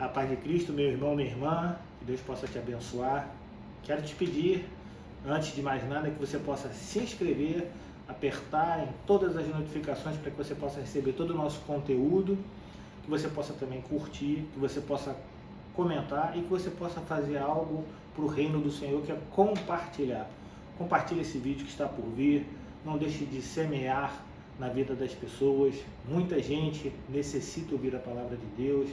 A paz de Cristo, meu irmão, minha irmã, que Deus possa te abençoar. Quero te pedir, antes de mais nada, que você possa se inscrever, apertar em todas as notificações para que você possa receber todo o nosso conteúdo, que você possa também curtir, que você possa comentar e que você possa fazer algo para o reino do Senhor, que é compartilhar. Compartilhe esse vídeo que está por vir, não deixe de semear na vida das pessoas. Muita gente necessita ouvir a palavra de Deus.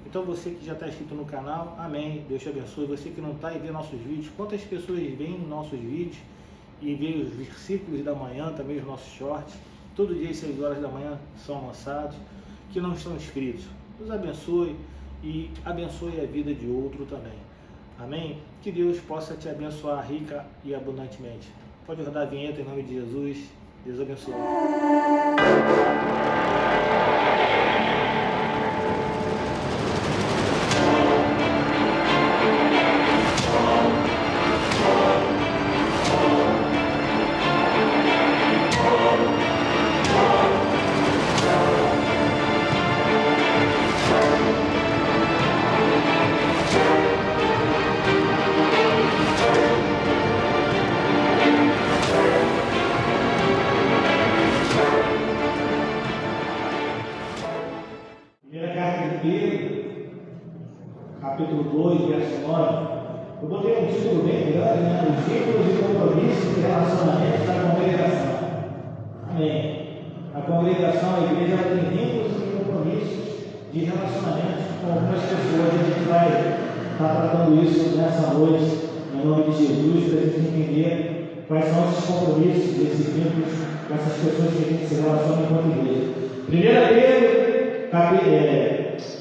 Então você que já está inscrito no canal, amém, Deus te abençoe. Você que não está e vê nossos vídeos, quantas pessoas veem nossos vídeos e veem os versículos da manhã, também os nossos shorts, todo dia às 6 horas da manhã são lançados, que não estão inscritos. Deus abençoe e abençoe a vida de outro também. Amém? Que Deus possa te abençoar rica e abundantemente. Pode rodar a vinheta em nome de Jesus. Deus abençoe. Capítulo 2, verso 9. Eu botei um título bem grande, né? Os vínculos e compromissos e relacionamentos da congregação. Amém. A congregação, a igreja, ela tem vínculos e compromissos de relacionamentos com algumas pessoas. A gente vai estar tratando isso nessa noite, em nome de Jesus, para a gente entender quais são esses compromissos, esses vínculos com essas pessoas que a gente se relaciona enquanto igreja. 1 Pedro,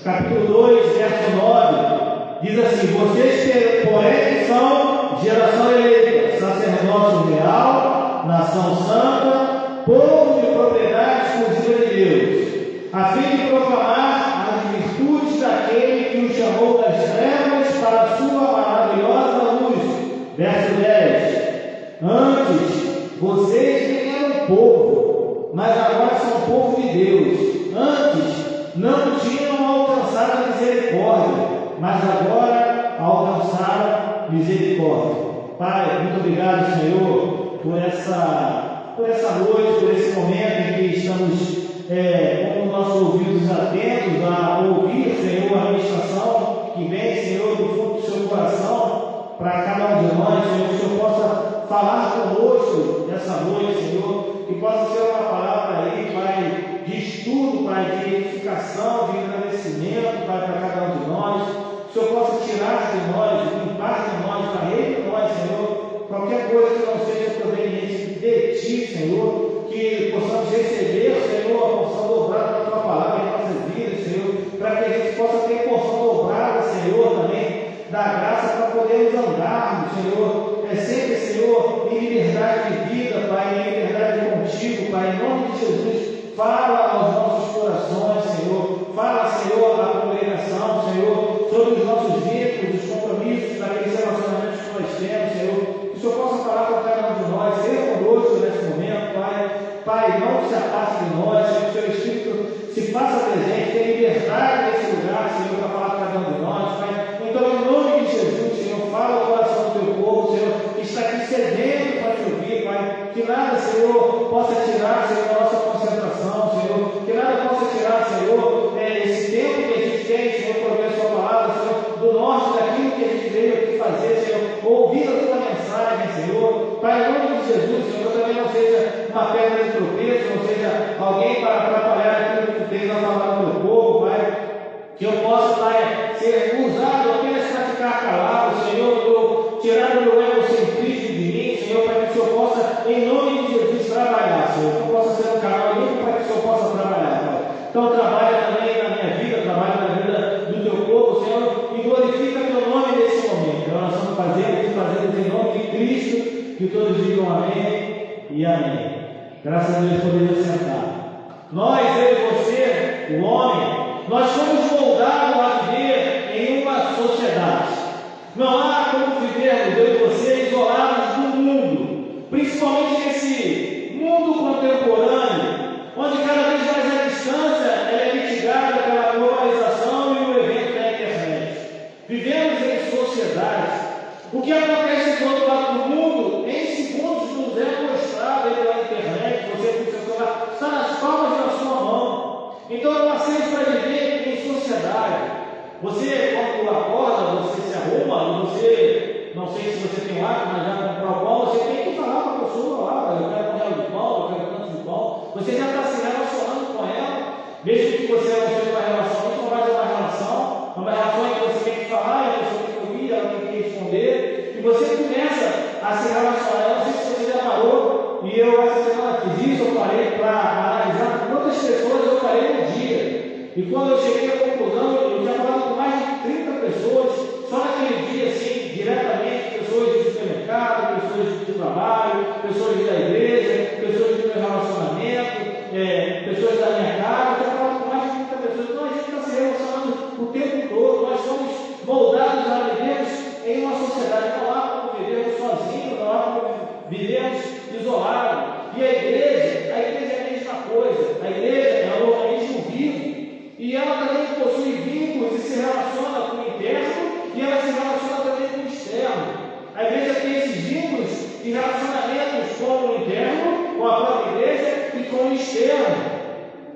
capítulo 2, verso 9. Diz assim: vocês, porém, são geração eleita, sacerdócio real, nação santa, povo de propriedade exclusiva de Deus, a fim de proclamar as virtudes daquele que os chamou das trevas para a sua maravilhosa luz. Verso 10. Antes, vocês nem eram povo, mas agora são povo de Deus. Antes, não tinham alcançado a misericórdia, mas agora alcançaram misericórdia. Pai, muito obrigado, Senhor, por essa noite, por esse momento em que estamos com os nossos ouvidos atentos a ouvir, Senhor, a ministração que vem, Senhor, do fundo do seu coração para cada um de nós, Senhor, que o Senhor possa falar conosco nessa noite, Senhor, que possa ser uma palavra aí, Pai, de estudo, Pai, de edificação, de engrandecimento, Pai, para cada um de nós. Que o Senhor possa tirar de nós, limpar de nós, varrer de nós, Senhor, qualquer coisa que não seja proveniente de Ti, Senhor, que possamos receber, Senhor, a porção dobrada da Tua palavra em nossas vidas, Senhor, para que a gente possa ter porção dobrada, Senhor, também, da graça para podermos andarmos, Senhor, sempre, Senhor, em liberdade de vida, Pai, em liberdade contigo, Pai, em nome de Jesus. Fala aos nossos corações, Senhor. Fala, Senhor, à congregação, Senhor, sobre os nossos vínculos, os compromissos, daqueles relacionamentos que nós temos, Senhor. Que o Senhor possa falar com cada um de nós, seja conosco nesse momento, Pai. Pai, não se afaste de nós, Senhor, que o Seu Espírito se faça presente, tenha liberdade nesse lugar, Senhor, para falar com cada um de nós, Pai. Então, em nome de Jesus, Senhor, fala ao coração do Teu povo, Senhor, que está aqui sedento para Te ouvir, Pai. Que nada, Senhor, possa tirar, Senhor, a nossa concentração, Senhor. Que nada possa tirar, Senhor, esse tempo que a gente tem, Senhor, para ouvir a Sua palavra, Senhor, do norte, daquilo que a gente veio aqui fazer, Senhor, ouvir a Tua mensagem, Senhor. Pai, em nome de Jesus, Senhor, também não seja uma pedra de tropeço, não seja alguém para atrapalhar aquilo que Tu tens a falar do Teu povo, Pai. Que eu possa, Pai, ser usado apenas para ficar calado, Senhor, tirar o meu egocentrismo de mim, Senhor, para que o Senhor possa, em nome de Jesus, trabalhar, Senhor. Que eu possa ser um canal limpo para que o Senhor possa trabalhar, Pai. Então, trabalha também na minha vida, trabalha na vida do Teu povo, Senhor, e glorifica Teu nome nesse momento. Nós estamos fazendo em nome de Cristo, que todos digam amém e amém. Graças a Deus, podemos sentar. Nós, eu e você, o homem, nós fomos moldados a viver em uma sociedade. Não há como vivermos, eu e você, isolados do mundo, principalmente nesse mundo contemporâneo, onde cada vez mais a distância é mitigada pela globalização e o evento da internet. O que acontece do outro lado do mundo, em segundos nos é mostrado aí pela internet, você com o seu celular, está nas palmas da sua mão. Então nós nascemos para viver em sociedade. Você, quando acorda, você se arruma, você, não sei se você tem um hábito, mas já comprou o pão, você tem que falar para a pessoa lá, eu quero um real de pão, eu quero tanto de pão. Você já está se relacionando com ela, mesmo que você não seja uma relação, não vai ser uma relação em que você tem que falar, a pessoa tem que ouvir, ela tem que responder, e você começa a se relacionar. Eu não sei se você já parou, e eu essa semana fiz isso, eu parei para analisar quantas pessoas eu parei no dia. E quando eu cheguei à conclusão, eu tinha falado com mais de 30 pessoas, só naquele dia, assim, diretamente, pessoas do supermercado, pessoas do trabalho, pessoas da igreja, pessoas do meu relacionamento, pessoas da minha casa. Eu tinha falado com mais de 30 pessoas. Então a gente está se relacionando o tempo todo. Nós somos moldados a vivermos em uma sociedade. Não há como vivermos sozinhos, não há como vivermos isolados. E a igreja é a mesma coisa. A igreja é um organismo vivo. E ela também possui vínculos e se relaciona com o interno, e ela se relaciona também com o externo. A igreja tem esses vínculos e relacionamentos com o interno, com a própria igreja e com o externo.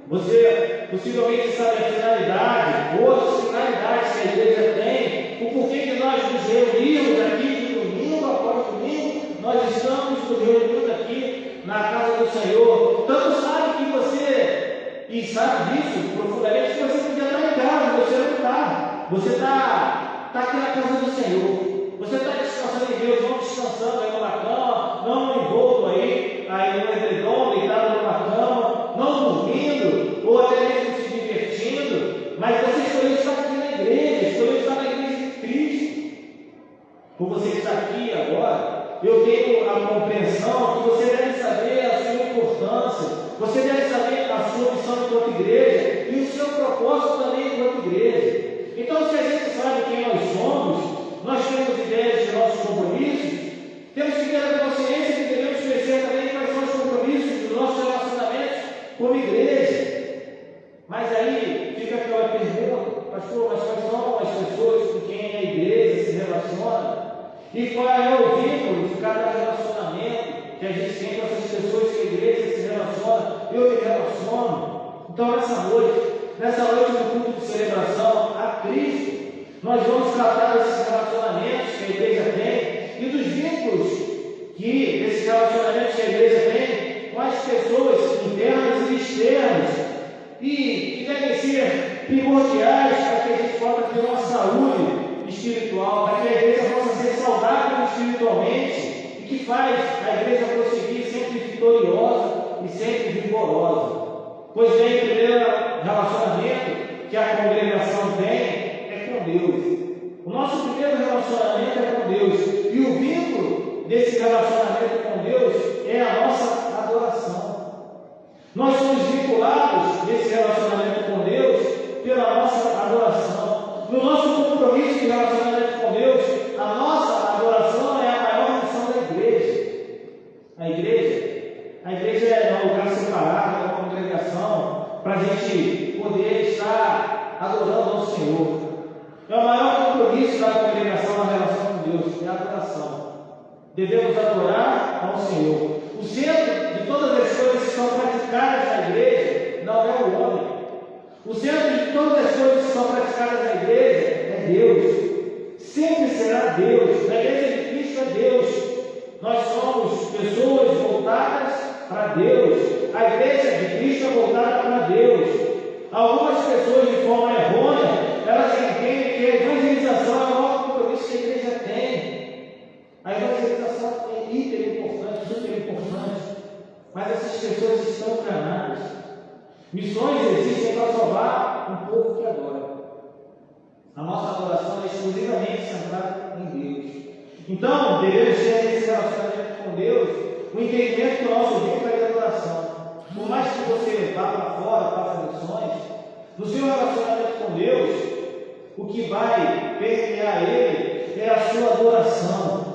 Você possivelmente sabe a finalidade, outras finalidades que a igreja tem, o porquê que nós nos reunimos aqui de domingo após domingo, nós estamos nos reunindo aqui na casa do Senhor. Tanto sabe que você, e sabe disso profundamente, que você podia estar em casa, você não está. Você está aqui na casa do Senhor. Você está descansando em Deus, não descansando aí numa cama, não envolto aí no edredom, deitado numa cama, não dormindo, ou até mesmo se divertindo, mas você escolheu estar aqui na igreja, escolheu estar na igreja de Cristo. Por você estar aqui agora, eu tenho a compreensão que você deve saber a sua importância, você deve saber a sua missão enquanto igreja e o seu propósito também enquanto igreja. Então, se a gente sabe quem nós somos, nós temos ideias de nossos compromissos, temos que ter a consciência que devemos conhecer também quais são os compromissos dos nossos relacionamentos como igreja. Mas aí fica aquela pergunta, pastor, mas quais são as pessoas com quem a igreja se relaciona? E qual é o vínculo de cada relacionamento que a gente tem com essas pessoas que a igreja se relaciona? Eu me relaciono. Então, nessa noite no culto de celebração a Cristo, nós vamos tratar desses relacionamentos que a igreja tem e dos vínculos que esses relacionamentos que a igreja tem com as pessoas internas e externas, e que devem ser primordiais para que a gente possa ter uma saúde espiritual, para que a igreja possa ser saudável espiritualmente e que faz a igreja prosseguir sempre vitoriosa e sempre vigorosa. Pois bem, o primeiro relacionamento que a congregação tem é com Deus. O nosso primeiro relacionamento é com Deus. E o vínculo desse relacionamento com Deus é a nossa adoração. Nós somos vinculados nesse relacionamento com Deus pela nossa adoração. No nosso compromisso de relacionamento com Deus, a nossa adoração é a maior missão da igreja. A igreja é um lugar separado, é uma congregação, para a gente poder estar adorando ao Senhor. É o maior compromisso da congregação na relação com Deus, é a adoração. Devemos adorar ao Senhor. O centro de todas as coisas que são praticadas na igreja não é o homem. O centro de todas as coisas que são praticadas na igreja é Deus. Sempre será Deus. Na igreja de Cristo é Deus. Nós somos pessoas voltadas para Deus. A igreja de Cristo é voltada para Deus. Algumas pessoas, de forma errônea, elas entendem que a evangelização é o maior compromisso que a igreja tem. A evangelização é hiper importante, super importante, mas essas pessoas estão enganadas. Missões existem para salvar um povo que adora. A nossa adoração é exclusivamente centrada em Deus. Então, devemos ter nesse relacionamento com Deus o entendimento que o nosso vínculo é de adoração. Por mais que você vá para fora, faça missões, no seu relacionamento com Deus, o que vai permear ele é a sua adoração.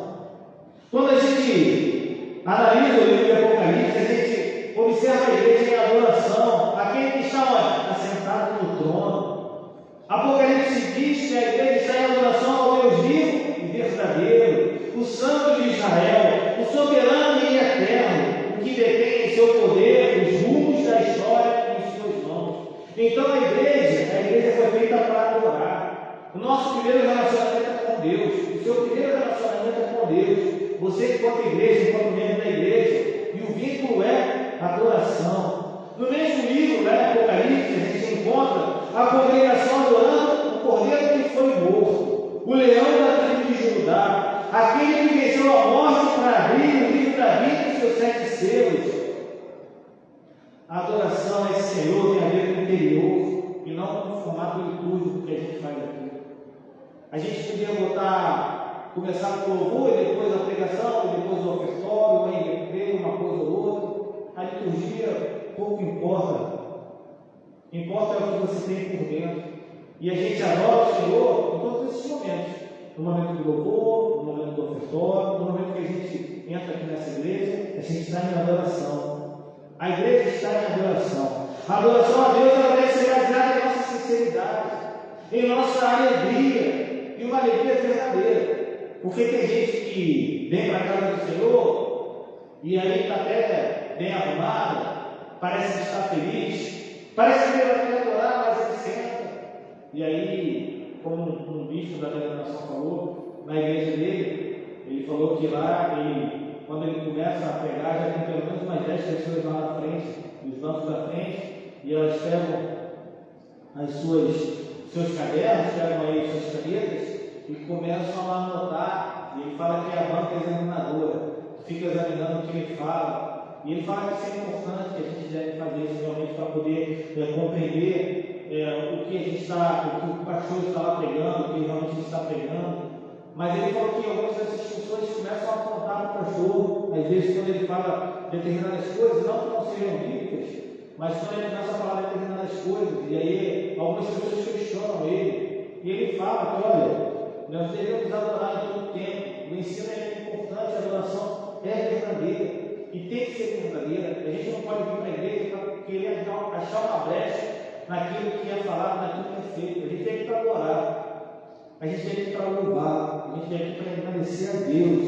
Quando a gente analisa o livro de Apocalipse, a gente observa a igreja em adoração, aquele que está assentado no trono. Apocalipse diz que a igreja está em adoração ao Deus vivo e verdadeiro. O nosso primeiro relacionamento é com Deus. O seu primeiro relacionamento é com Deus. Você, enquanto igreja, enquanto membro da igreja, e o vínculo é adoração. No mesmo livro, Apocalipse, a gente encontra a congregação adorando o cordeiro que foi morto, o leão da tribo de Judá, aquele que venceu a morte para abrir o livro da vida e seus 7 selos. A adoração a esse Senhor tem a ver com o interior e não com o formato litúrgico que a gente faz aqui. A gente podia começar com o louvor e depois a pregação, e depois o ofertório, aí uma coisa ou outra. A liturgia pouco importa. Importa é o que você tem por dentro. E a gente adora o Senhor em todos esses momentos. No momento do louvor, no momento do ofertório, no momento que a gente entra aqui nessa igreja, a gente está em adoração. A igreja está em adoração. A adoração a Deus ela deve ser baseada em nossa sinceridade, em nossa alegria, e uma alegria verdadeira. Porque tem gente que vem para a casa do Senhor e aí está até bem arrumada, parece que está feliz, parece que ele vai querer adorar, mas ele senta. E aí, como um bispo da denominação falou, na igreja dele, ele falou que lá, quando ele começa a pregar, já tem pelo menos umas 10 pessoas lá na frente, nos bancos da frente, e elas pegam seus cadernos, pegam aí suas canetas e começam a anotar. E ele fala que é a banca examinadora, que fica examinando o que ele fala. E ele fala que isso é importante, que a gente deve fazer isso realmente para poder compreender o que o pastor está lá pregando, o que realmente está pregando. Mas ele falou que algumas dessas pessoas começam a apontar para o pastor, às vezes quando ele fala determinadas coisas, não que não sejam bíblicas, mas quando ele começa a falar determinadas coisas, e aí algumas pessoas questionam ele, e ele fala que, olha, nós devemos adorar em todo o tempo, o ensino é importante, a adoração é verdadeira, e tem que ser verdadeira. A gente não pode vir para a igreja para querer achar uma brecha naquilo que é falado, naquilo que é feito. A gente tem que ir para adorar. A gente tem que ir para louvar, a gente tem que ir para agradecer a Deus.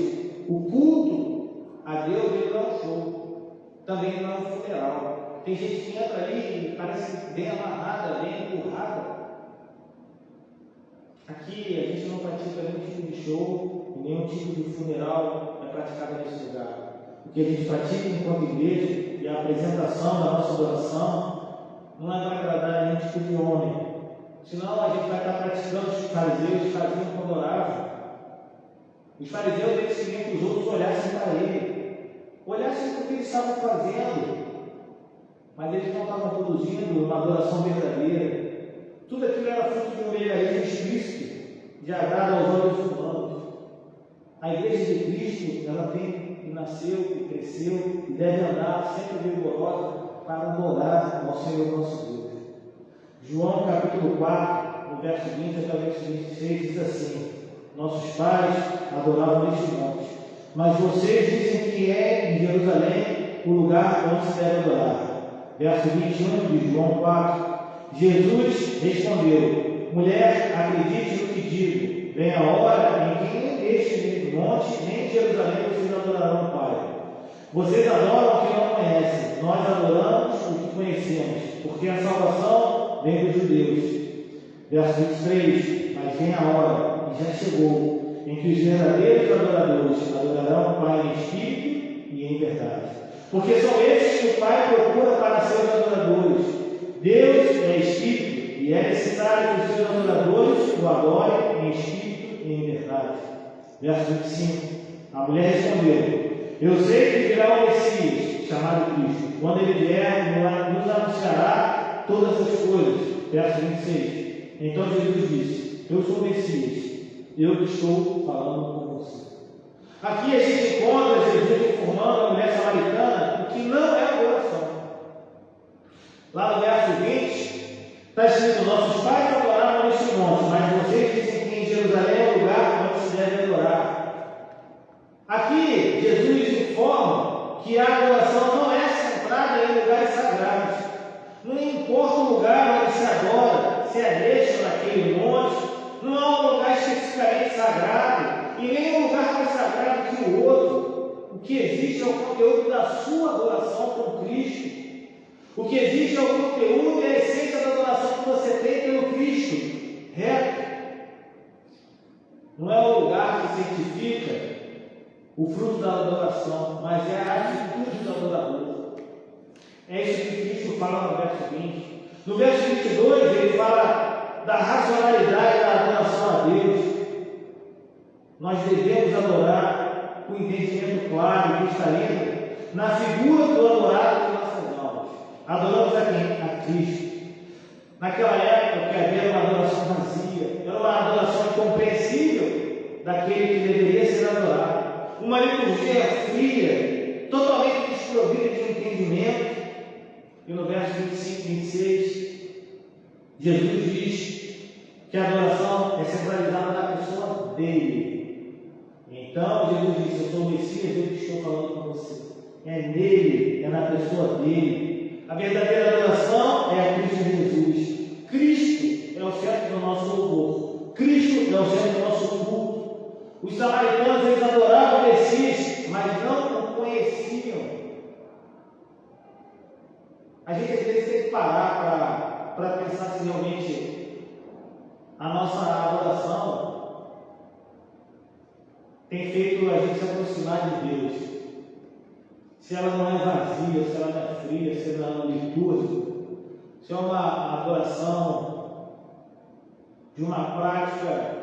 O culto a Deus ele não é um show, também não é um funeral. Tem gente que entra ali e parece bem amarrada, bem empurrada. Aqui a gente não pratica nenhum tipo de show, nenhum tipo de funeral é praticado nesse lugar. O que a gente pratica enquanto igreja e a apresentação da nossa adoração não é para agradar nenhum tipo de homem. Senão a gente vai estar praticando os fariseus quando adoravam. Os fariseus eles queriam que os outros olhassem para ele, olhassem para o que eles estavam fazendo, mas eles não estavam produzindo uma adoração verdadeira. Tudo aquilo era fruto de um legalismo explícito, de agrado aos olhos humanos. A igreja de Cristo, ela nasceu e cresceu e deve andar sempre vigorosa para adorar ao Senhor nosso Deus. João capítulo 4, no verso 20 até o verso 26, diz assim: nossos pais adoravam neste monte, mas vocês dizem que é em Jerusalém o lugar onde se deve adorar. Verso 21 de João 4. Jesus respondeu: mulher, acredite no que digo, vem a hora em que nem neste monte, nem em Jerusalém vocês adorarão o Pai. Vocês adoram o que não conhecem, nós adoramos o que conhecemos, porque a salvação vem dos judeus. Verso 23, mas vem a hora, e já chegou, em que os verdadeiros adoradores adorarão o Pai em espírito e em verdade. Porque são esses que o Pai procura para seus adoradores. Deus é espírito, e é necessário que os seus adoradores o adorem em espírito e em verdade. Verso 25, a mulher respondeu: eu sei que virá o Messias, chamado Cristo. Quando ele vier, nos anunciará todas as coisas. Verso 26. Então Jesus disse: eu sou o Messias, eu que estou falando com você. Aqui a gente encontra Jesus informando a mulher samaritana o que não é adoração. Lá no verso 20, está escrito: nossos pais adoravam neste monte, mas vocês dizem que em Jerusalém é o lugar onde se deve adorar. Aqui Jesus informa que a adoração não é centrada em lugares sagrados. Não importa o lugar onde se adora, se é neste ou naquele monte, não há um lugar especificamente sagrado, e nem um lugar mais sagrado que o outro. O que existe é o conteúdo da sua adoração com Cristo. O que existe é o conteúdo e a essência da adoração que você tem pelo Cristo reto. Não é o lugar que certifica o fruto da adoração, mas é a atitude do adorador. É isso que Cristo fala no verso 20. No verso 22, ele fala da racionalidade da adoração a Deus. Nós devemos adorar com entendimento claro e cristalino na figura do adorado de nossas almas. Adoramos a quem? A Cristo. Naquela época que havia uma adoração vazia, era uma adoração incompreensível daquele que deveria ser adorado. Uma liturgia fria, totalmente desprovida de entendimento. E no verso 25 e 26, Jesus diz que a adoração é centralizada na pessoa dele. Então, Jesus disse: eu sou o Messias, eu que estou falando com você. É nele, é na pessoa dele. A verdadeira adoração é a Cristo Jesus. Cristo é o centro do nosso louvor. Cristo é o centro do nosso culto. Os samaritanos, eles adoravam o Messias, mas não o conheciam. A gente às vezes tem que parar para pensar se realmente a nossa adoração tem feito a gente se aproximar de Deus. Se ela não é vazia, se ela não é fria, se ela não é litúrgica, se é uma adoração de uma prática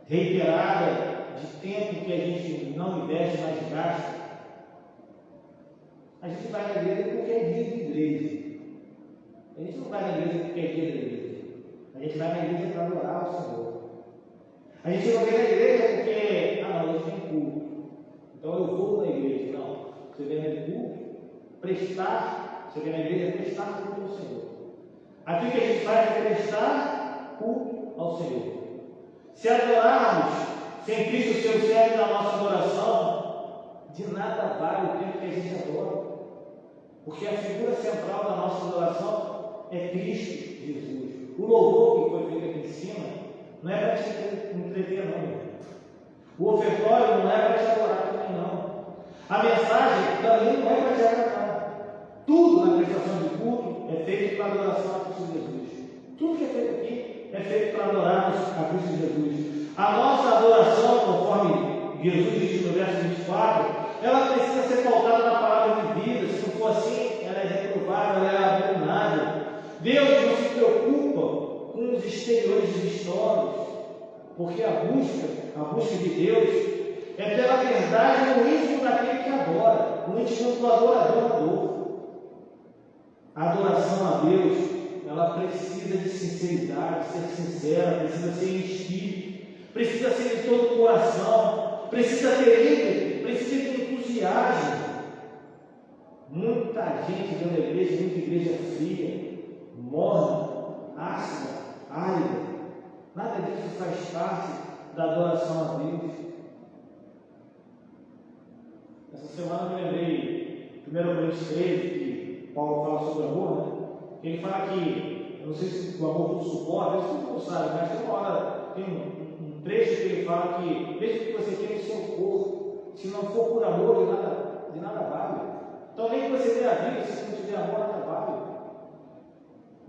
reiterada de tempo que a gente não investe, mas gasta. A gente vai na igreja porque é dia de igreja. A gente não vai na igreja porque é dia de igreja. A gente vai na igreja para adorar o Senhor. A gente não vem na igreja porque, não, hoje tem culto, então eu vou na igreja. Não, você vem no culto, você vem na igreja prestar culto ao Senhor. Aqui o que a gente faz é prestar culto ao Senhor. Se adorarmos sem Cristo ser o centro da nossa adoração, de nada vale o tempo que a gente adora. Porque a figura central da nossa adoração é Cristo Jesus. O louvor que foi feito aqui em cima não é para te entreter, não. O ofertório não é para te adorar também, não. A mensagem também não é para te agradar. Tudo na prestação de culto é feito para adoração a Cristo Jesus. Tudo que é feito aqui é feito para adorarmos a Cristo Jesus. A nossa adoração, conforme Jesus diz no verso 24, ela precisa ser pautada na palavra de vida. Se não for assim, ela é reprovável, ela é abominável. Deus não se preocupa com os exteriores históricos, porque a busca de Deus é pela verdade no íntimo daquele que adora, no íntimo do adorador. A adoração a Deus, ela precisa de sinceridade, ser sincera, precisa ser em espírito, precisa ser de todo o coração, precisa ter ímpeto, precisa ter entusiasmo. Muita gente dentro da igreja, muita igreja fria, morna, ácida, árida. Nada disso faz parte da adoração a Deus. Essa semana eu me lembrei, 1 Coríntios 13, que Paulo fala sobre amor, né? Ele fala que, eu não sei se o amor tudo suporta, isso todo mundo sabe, mas tem uma hora, tem um trecho que ele fala que, mesmo que você queira o seu corpo, se não for por amor, de nada vale. Então, nem que você dê a vida, se não tiver amor, nada vale.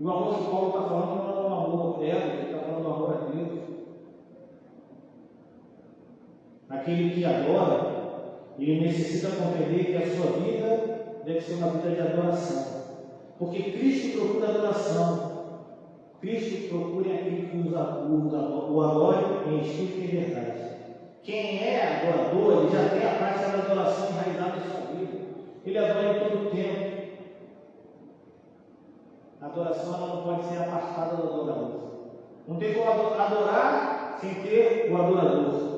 E o amor que Paulo está falando não é um amor eterno, ele está falando do amor a Deus. Aquele que adora, ele necessita compreender que a sua vida deve ser uma vida de adoração. Porque Cristo procura adoração. Cristo procura aquele que o adore em espírito e em verdade. Quem é adorador, ele já tem a prática da adoração enraizada em sua vida. Ele adora em todo o tempo. A adoração ela não pode ser apartada do adorador. Não tem como adorar sem ter o adorador.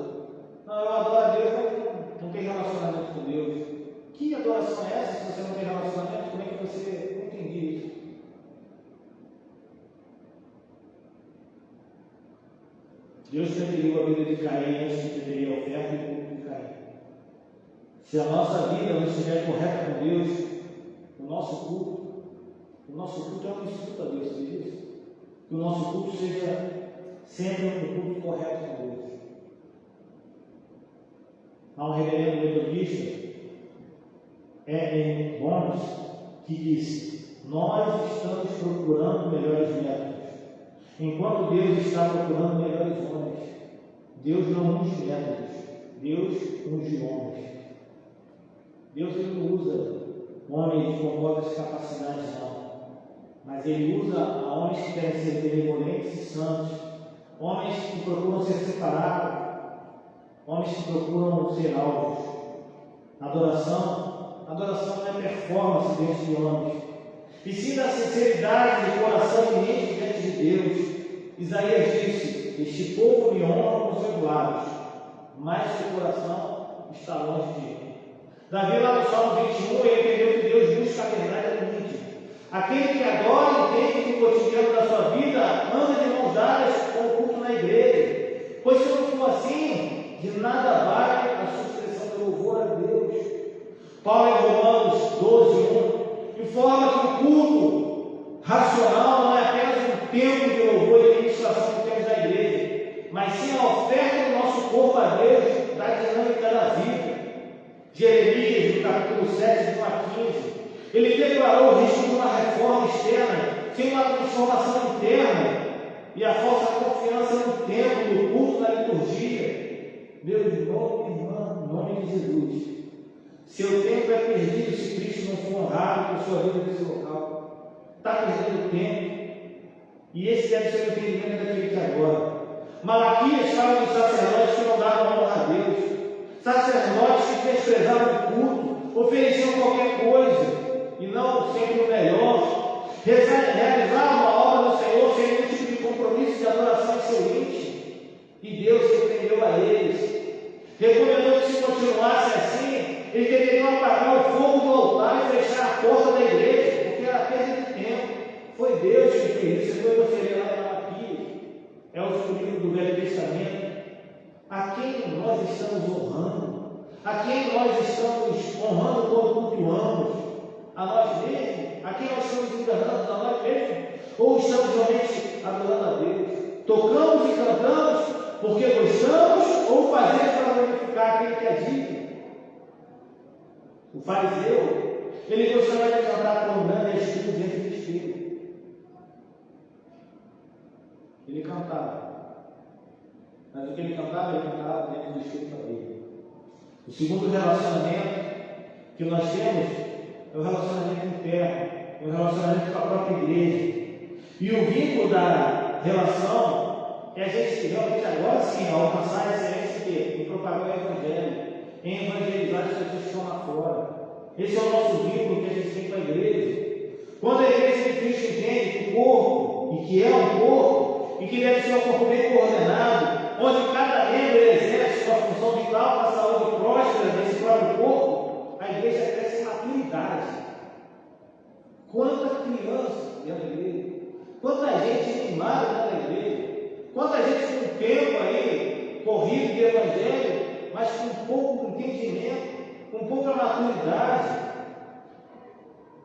Não, eu adoro a Deus, mas não tem relacionamento com Deus. Que adoração é essa se você não tem relacionamento? Como é que você não entende isso? Deus preferiu a vida de Caim antes de preferir a oferta e o culto de Caim. Se a nossa vida não estiver correta com Deus, o nosso culto é um insulto a Deus, você diz? Que o nosso culto seja sempre um culto correto com Deus. Há um reverendo metodista, em Bônus, que disse: nós estamos procurando melhores métodos, enquanto Deus está procurando melhores homens. Deus não unge métodos, Deus unge homens. Deus ele não usa homens com poucas capacidades, não. Mas ele usa homens que querem ser benevolentes e santos, homens que procuram ser separados, homens que procuram ser alvos. Adoração não é performance diante de homens, e sim da sinceridade de coração inerente diante de Deus. Isaías disse: este povo me honra com seus lábios, mas seu coração está longe de mim. Davi, lá no Salmo 21, ele entendeu que Deus busca a verdade no íntimo. Aquele que adora entende que o cotidiano da sua vida anda de mãos dadas com o culto na igreja. Pois se não for assim, de nada vale a sua expressão de louvor a Deus. Paulo em Romanos 12:1 informa que o culto racional não é apenas um tempo de louvor e ministração que temos na igreja, mas sim a oferta do nosso corpo a Deus da dinâmica da vida. Jeremias, no capítulo 7, de 1 a 15, ele declarou o risco de uma reforma externa sem uma transformação interna e a falsa confiança no templo, no culto, na liturgia. Meu irmão e irmã, em nome de Jesus, seu tempo é perdido se Cristo não for honrado por sua vida nesse local. Está perdendo tempo. E esse deve ser o entendimento daquele que agora. Malaquias fala dos sacerdotes que não davam honra a Deus. Sacerdotes que desprezavam o culto, ofereciam qualquer coisa e não sempre o melhor, realizavam a obra do Senhor sem nenhum tipo de compromisso de adoração em seu íntimo. E Deus repreendeu a eles. Recomendou que se continuasse assim, eles deveriam apagar o fogo do altar e fechar a porta da igreja, porque era perda de tempo. Foi Deus que fez isso. Foi você lá em Malaquias. É o livro do Velho Testamento. A quem nós estamos honrando? A quem nós estamos honrando quando cultuamos? A nós mesmos? A quem nós estamos enganando? A nós mesmos? Ou estamos realmente adorando a Deus? Tocamos e cantamos porque gostamos ou fazemos para glorificar aquele que é digno? O fariseu, ele gostava de cantar com um grande espírito dentro do espírito. Ele cantava. Mas o que ele cantava dentro do espírito dele. O segundo relacionamento que nós temos é o relacionamento interno, é o relacionamento com a própria igreja. E o vínculo da relação é a gente realmente agora sim alcançar a excelência em propagar o Evangelho, em evangelizar as pessoas que estão lá fora. Esse é o nosso vínculo que a gente tem com a igreja. Quando a igreja de Cristo entende que o corpo, e que é um corpo, e que deve ser um corpo bem coordenado, onde cada membro exerce sua função vital para a saúde próspera desse próprio corpo, a igreja cresce em maturidade. Quanta criança dentro da igreja, quanta gente animada dentro da igreja, quanta gente com tempo aí, corrido de evangelho, mas com pouco entendimento, com pouca maturidade.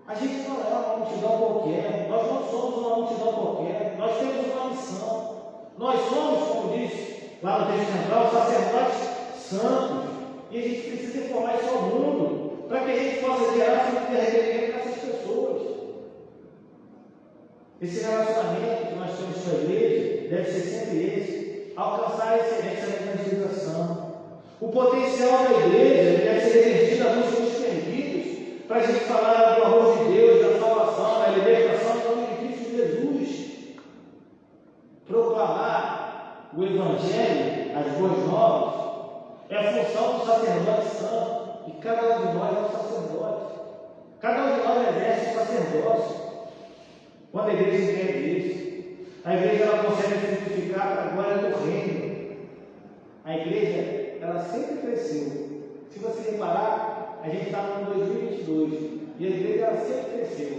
A gente não é uma multidão qualquer, nós não somos uma multidão qualquer, nós temos uma missão. Nós somos, como diz lá no texto central, sacerdotes santos, e a gente precisa informar isso ao mundo, para que a gente possa gerar fruto de arrependimento nessas pessoas. Esse relacionamento que nós temos com a igreja deve ser sempre esse: alcançar a excelência da evangelização. O potencial da igreja deve ser revertido a múltiplos perdidos, para a gente falar do amor de Deus, da salvação, da libertação em nome de Cristo Jesus. Proclamar o Evangelho, as boas novas, é a função do sacerdote santo, e cada um de nós é um sacerdote. Cada um de nós exerce o sacerdócio. Quando a igreja entende isso, a igreja ela consegue frutificar para a glória do reino. A igreja, ela sempre cresceu. Se você reparar, a gente está no 2022 e a igreja ela sempre cresceu.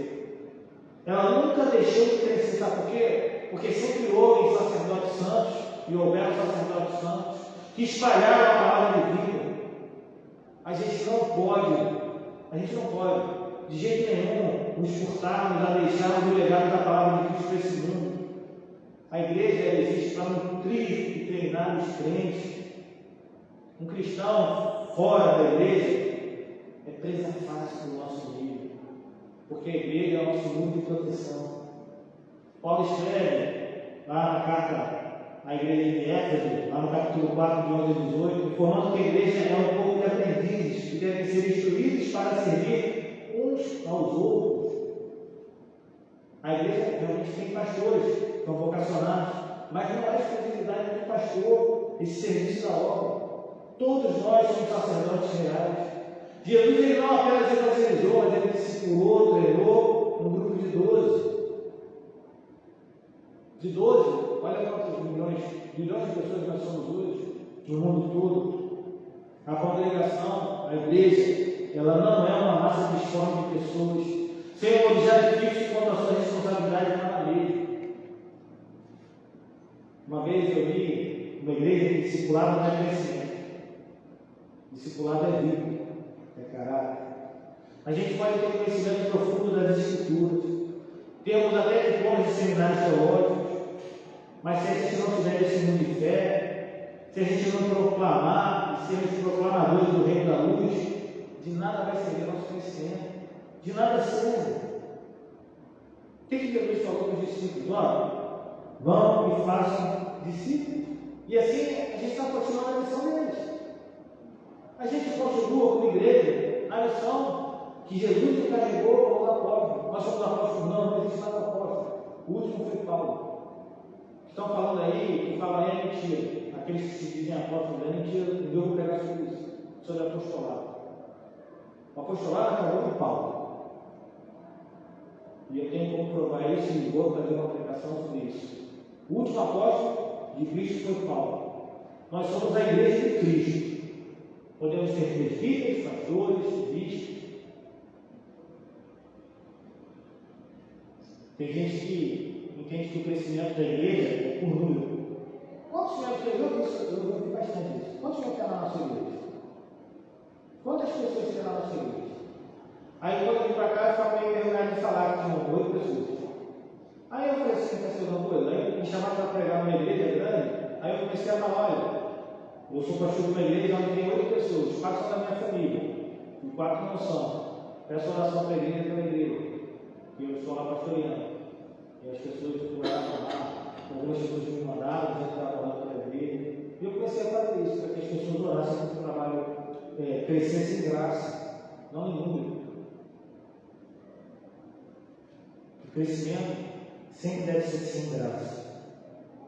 Ela nunca deixou de crescer, sabe por quê? Porque sempre houve sacerdotes santos e houveram sacerdotes santos que espalharam a palavra de vida. A gente não pode, de jeito nenhum, nos furtarmos a deixarmos o legado da palavra de Cristo para esse mundo. A igreja ela existe para nutrir e treinar os crentes. Um cristão fora da igreja é presa fácil do nosso meio, porque a igreja é o nosso mundo de proteção. Paulo escreve lá na carta a igreja de Éfeso, lá no capítulo 4, de 11 a 18, informando que a igreja é um povo de aprendizes que devem ser instruídos para servir uns aos outros. A igreja realmente tem pastores que estão vocacionados, mas não é exclusividade do pastor esse serviço da obra. Todos nós somos sacerdotes reais. Jesus ele não apenas evangelizou, mas ele discipulou, treinou um grupo de 12. De 12, olha quantos milhões de pessoas nós somos hoje, no mundo todo. A congregação, a igreja, ela não é uma massa disforme de pessoas, sem um objeto fixo quanto à sua responsabilidade na igreja. Uma vez eu vi uma igreja que discipulado não é crescimento, discipulado é vida, é caráter. A gente pode ter conhecimento profundo das Escrituras, temos até diplomas de seminários teológicos, mas se a gente não tiver esse mundo de fé, se a gente não proclamar e sermos proclamadores do reino da luz, de nada vai servir nosso crescimento, de nada serve. O que Jesus falou para os discípulos? Olha, vão e façam discípulos. E assim a gente está continuando a missão deles. A gente continua como igreja a missão que Jesus encarregou aos apóstolos. Nós somos apóstolos, não existe nada apóstolo. O último foi Paulo. Estão falando aí, que falam aí é mentira. Aqueles que se dizem apóstolos é mentira, eu vou pregar sobre isso, sobre apostolado. O apostolado acabou com Paulo. E eu tenho como provar isso e vou fazer uma pregação sobre isso. O último apóstolo de Cristo foi Paulo. Nós somos a igreja de Cristo. Podemos ter presbíteros, pastores, bispos. Tem gente que entende que o crescimento da igreja é por número. Quantos membros eu ouvi bastante isso? Quantos membros tem na nossa igreja? Quantas pessoas tem na nossa igreja? Aí quando eu vim para cá, eu falei meio envergonhado de falar que tinham 8 pessoas. Aí eu falei assim, pastor, coisa. Aí me chamaram para pregar numa igreja grande. Aí eu comecei a falar, olha, eu sou pastor de uma igreja onde tem 8 pessoas, 4 são da minha família, e 4 não são. Peço oração para a igreja pela igreja, que eu estou lá pastoreando. E as pessoas oraram lá, algumas pessoas me mandaram, dizendo que estavam orando pela igreja. E eu comecei a fazer isso, para que as pessoas orassem para que o trabalho crescesse em graça, não em número. O crescimento sempre deve ser sem graça.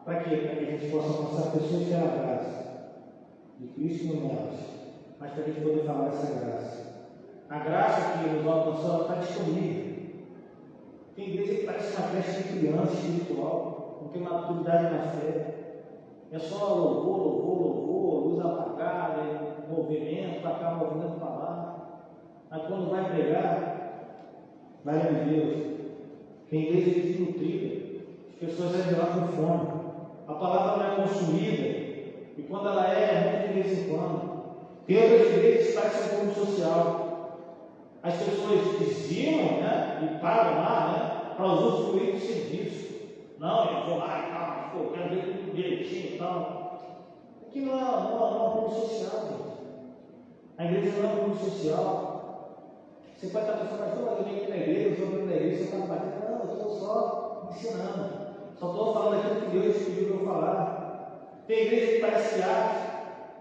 Para quê? Para que a gente possa alcançar pessoas que têm a graça de Cristo em elas, mas para a gente poder falar dessa graça. A graça que nos alcançou, ela está disponível. Tem igreja que parece uma creche de criança espiritual, não tem maturidade na fé. É só louvor, luz apagada, movimento para cá, movimento para lá. Mas quando vai pregar, vai a Deus. Tem igreja desnutrida, as pessoas saem de lá com fome. A palavra não é consumida, e quando ela é muito de vez em quando. Tem outras igrejas que parecem como social. As pessoas desviam, né, e param lá, né, para usufruir do serviço. Não, eu vou lá e tal, pô, quero ver tudo direitinho e tal. Aqui não é um clube social, gente. A igreja não é um clube social. Você pode estar pensando, mas eu venho aqui na igreja, eu estou na igreja, você está me batendo. Não, eu estou só ensinando. Só estou falando aquilo que Deus pediu para eu falar. Tem igreja que parece arte.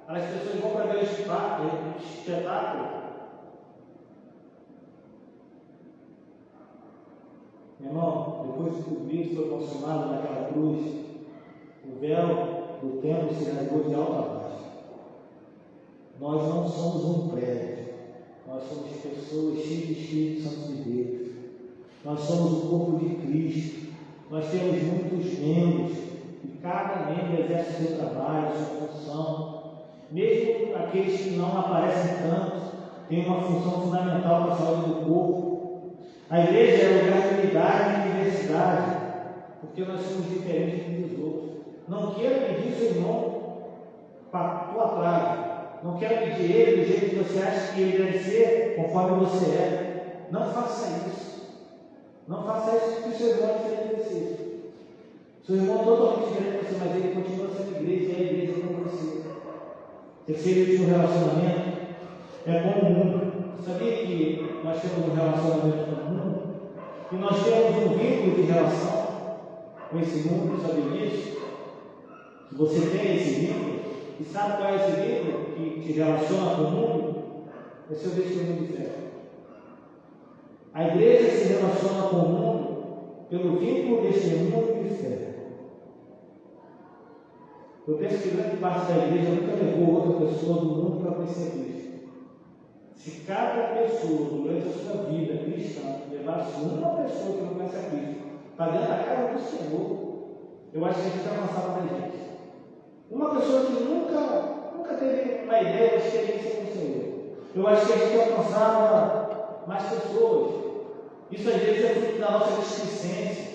As pessoas vão para ver o espetáculo. Meu irmão, depois que o Cristo foi consumado naquela cruz, o véu do templo se rasgou de alto a baixo. Nós não somos um prédio, nós somos pessoas cheias de Espírito Santo de Deus. Nós somos o corpo de Cristo. Nós temos muitos membros e cada membro exerce o seu trabalho, a sua função. Mesmo aqueles que não aparecem tanto, têm uma função fundamental para a saúde do corpo. A igreja é lugar de unidade e diversidade, porque nós somos diferentes uns dos outros. Não queira medir seu irmão para a tua praga. Não quero pedir ele do jeito que você acha que ele deve ser, conforme você é. Não faça isso. Não faça isso porque o seu irmão é diferente de você. Seu irmão é totalmente diferente de você, mas ele continua sendo igreja e a igreja é com você. Terceiro e último relacionamento é com o mundo. Sabia que nós temos um relacionamento com o mundo? E nós temos um vínculo de relação com esse mundo, sabia disso? Você tem esse vínculo? E sabe qual é esse vínculo que te relaciona com o mundo? É seu testemunho de fé. A igreja se relaciona com o mundo pelo vínculo deste mundo de fé. Eu penso que grande parte da igreja nunca levou outra pessoa do mundo para conhecer Cristo. Se cada pessoa, durante a sua vida cristã, levasse uma pessoa que não conhece a Cristo para dentro da casa do Senhor, eu acho que a gente avançava na gente. Uma pessoa que nunca teve uma ideia da experiência com o Senhor, eu acho que a gente alcançava mais pessoas. Isso às vezes é fruto da nossa displicência,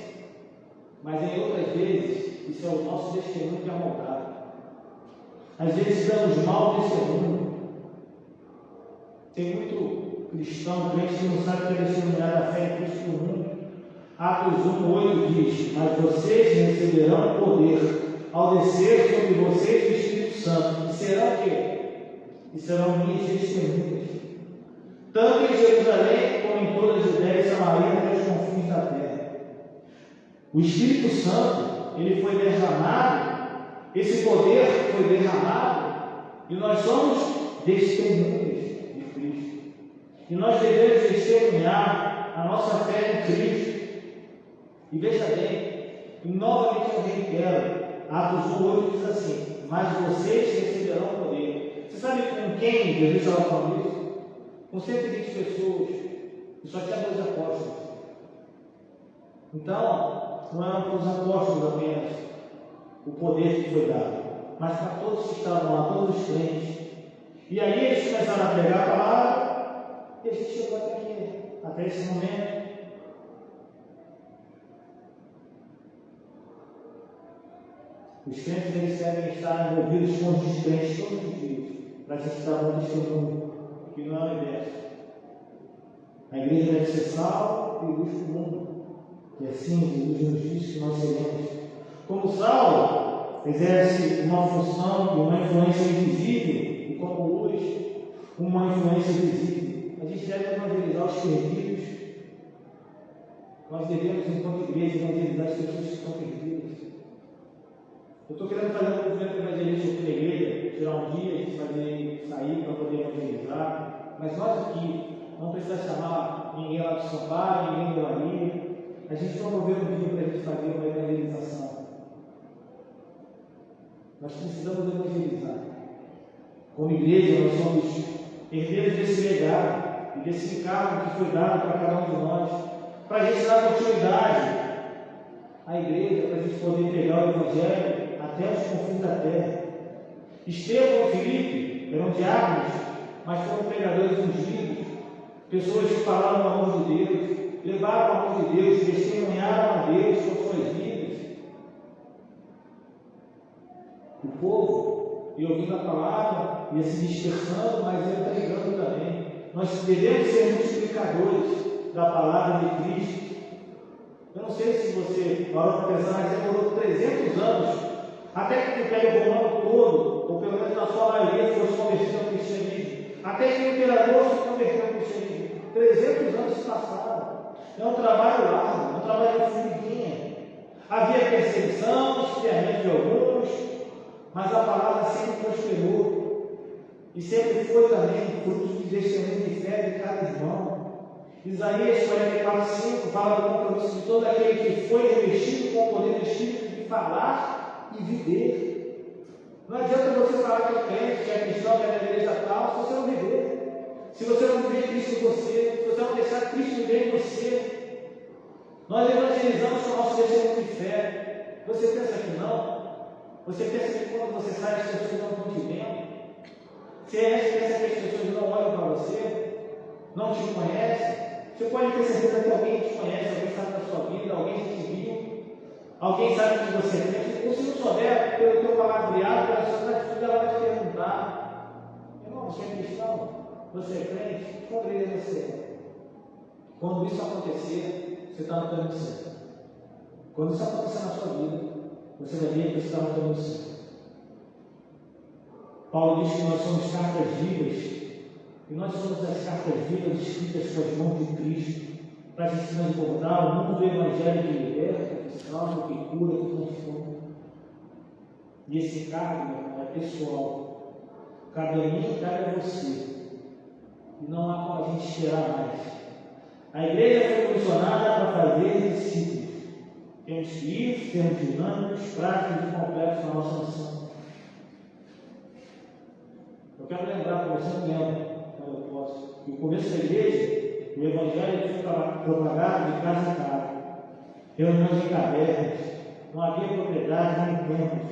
mas em outras vezes, isso é o nosso testemunho que é moldado. Às vezes damos mau testemunho. Tem muito cristão, crente que não sabe que é testemunhar da fé em Cristo no mundo. Atos 1:8 diz: mas vocês receberão poder ao descer sobre vocês o Espírito Santo. E serão o quê? E serão minhas testemunhas, tanto em Jerusalém como em toda a Judéia e Samaria até os confins da terra. O Espírito Santo, ele foi derramado, esse poder foi derramado, e nós somos testemunhas de Cristo. E nós devemos testemunhar a nossa fé em Cristo. E veja bem, e novamente eu reitero, Atos 1:8 diz assim: mas vocês receberão poder. Você sabe com quem Jesus estava falando isso? Com 120 pessoas, e só tinha 12 apóstolos. Então, não era para os apóstolos apenas o poder que foi dado, mas para todos que estavam lá, todos os crentes. E aí eles começaram a pregar a palavra, e a gente chegou até aqui, até esse momento. Os crentes eles devem estar envolvidos com os descrentes todos os dias, para a gente dar um testemunho, que não é o inverso. A igreja deve ser sal e luz do mundo. E assim Jesus nos diz que nós seremos. Como sal exerce uma função e uma influência invisível, e como luz, uma influência visível. A gente deve evangelizar os perdidos. Nós devemos, enquanto igreja, evangelizar as pessoas que estão perdidas. Eu estou querendo fazer um movimento evangelístico aqui na igreja, tirar um dia, a gente fazer sair para poder evangelizar. Mas nós aqui, não precisa chamar ninguém lá do São Paulo, ninguém do Maria. A gente promoveu um dia para a gente fazer uma evangelização. Nós precisamos evangelizar. Como igreja, nós somos herdeiros desse legado e desse encargo que foi dado para cada um de nós, para a gente dar continuidade à igreja, para a gente poder pregar o Evangelho até os confins da terra. Estevão e Filipe eram diáconos, mas foram pregadores ungidos, pessoas que falaram do amor de Deus, levaram o amor de Deus, testemunharam a Deus com suas vidas. O povo ia ouvindo a palavra, ia se dispersando, mas ia pregando também. Nós devemos ser multiplicadores da palavra de Cristo. Eu não sei se você parou para pensar, mas demorou 300 anos até que o Império Romano todo, ou pelo menos na sua maioria, fosse convertido ao cristianismo. Até que o imperador se converteu ao cristianismo. 300 anos se passaram. É um trabalho árduo, é um trabalho de formiguinha. Havia perseguição, esfriamento de alguns, mas a palavra sempre prosperou. E sempre foi também fruto de testemunho de fé de cada irmão. Isaías 44:5 fala do compromisso de todo aquele que foi revestido com o poder do Espírito de falar e viver. Não adianta você falar que é crente, que é cristão, que é da igreja tal, se você não viver. Se você não viver Cristo em você, se você não deixar Cristo viver em você. Nós evangelizamos com o nosso testemunho de fé. Você pensa que não? Você pensa que quando você sai as pessoas não estão te vendo? Você pensa que as pessoas não olham para você? Não te conhecem? Você pode ter certeza que alguém te conhece, alguém sabe da sua vida, alguém te viu, alguém sabe que você é crente. Ou se não souber, pelo teu palavreado, pela sua atitude, ela vai te perguntar: irmão, você é cristão? Você é crente? Qual igreja você é? Quando isso acontecer, você está no caminho certo. Quando isso acontecer na sua vida, você vai ver que você está no caminho certo. Paulo diz que nós somos cartas vivas. E nós somos as cartas vivas escritas com as mãos de Cristo, para a gente transbordar o mundo do Evangelho que liberta, que salva, que cura, que transforma. E esse encargo é pessoal. Cabe a mim, cabe a você. E não há como a gente esperar mais. A igreja foi comissionada para fazer discípulos. Temos que ir, sermos dinâmicos, práticos e completos na nossa missão. Eu quero lembrar para você, quando eu posso, que o começo da igreja, o evangelho foi propagado de casa em casa, reuniões em cavernas, não havia propriedade nem templos,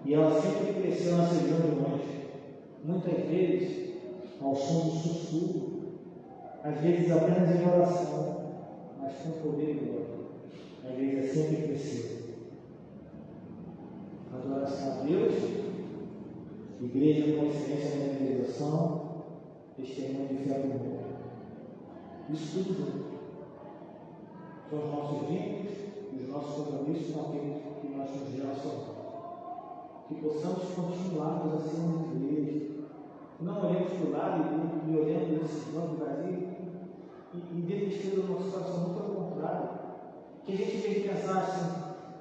e ela sempre cresceu nas reuniões, muitas vezes ao som do sussurro, às vezes apenas em oração, mas com poder e glória. A igreja sempre cresceu. Adoração a Deus, igreja com excelência na evangelização, testemunho de fé no mundo. Isso tudo são os nossos vínculos e os nossos compromissos com aqueles que nós nos relacionamos. Que possamos continuarmos a ser uma igreja. Não olhemos para o lado e olhemos esse banco vazio e desistir do nosso coração, muito pelo contrário. Que a gente, em vez de pensar assim,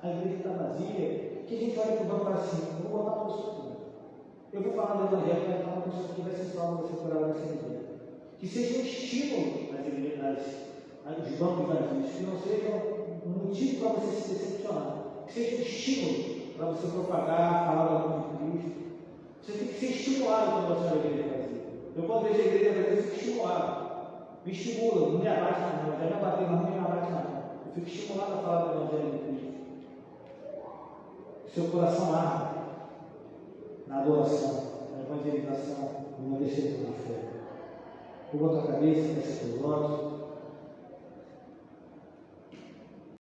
a igreja está vazia, que a gente olhe para o banco e fala assim, eu vou botar para isso aqui. Eu vou falar do evangelho, vai falar para isso aqui, vai ser salvo, vai ser curado, vai ser livre. Que seja um estímulo às igrejas, aos bancos vazios, que não seja um motivo para você se decepcionar. Que seja um estímulo para você propagar a palavra de Cristo. Você tem que ser estimulado quando você olha a igreja vazia. Eu, quando vejo a igreja vazia, eu fico estimulado. Me estimula, não me abate na mão, já me abateu na mão, não me abate na mão. Eu fico estimulado a falar do evangelho de Cristo. Seu coração arde na adoração, na evangelização, numa testemunha de fé. Curva a tua cabeça, fecha teus olhos.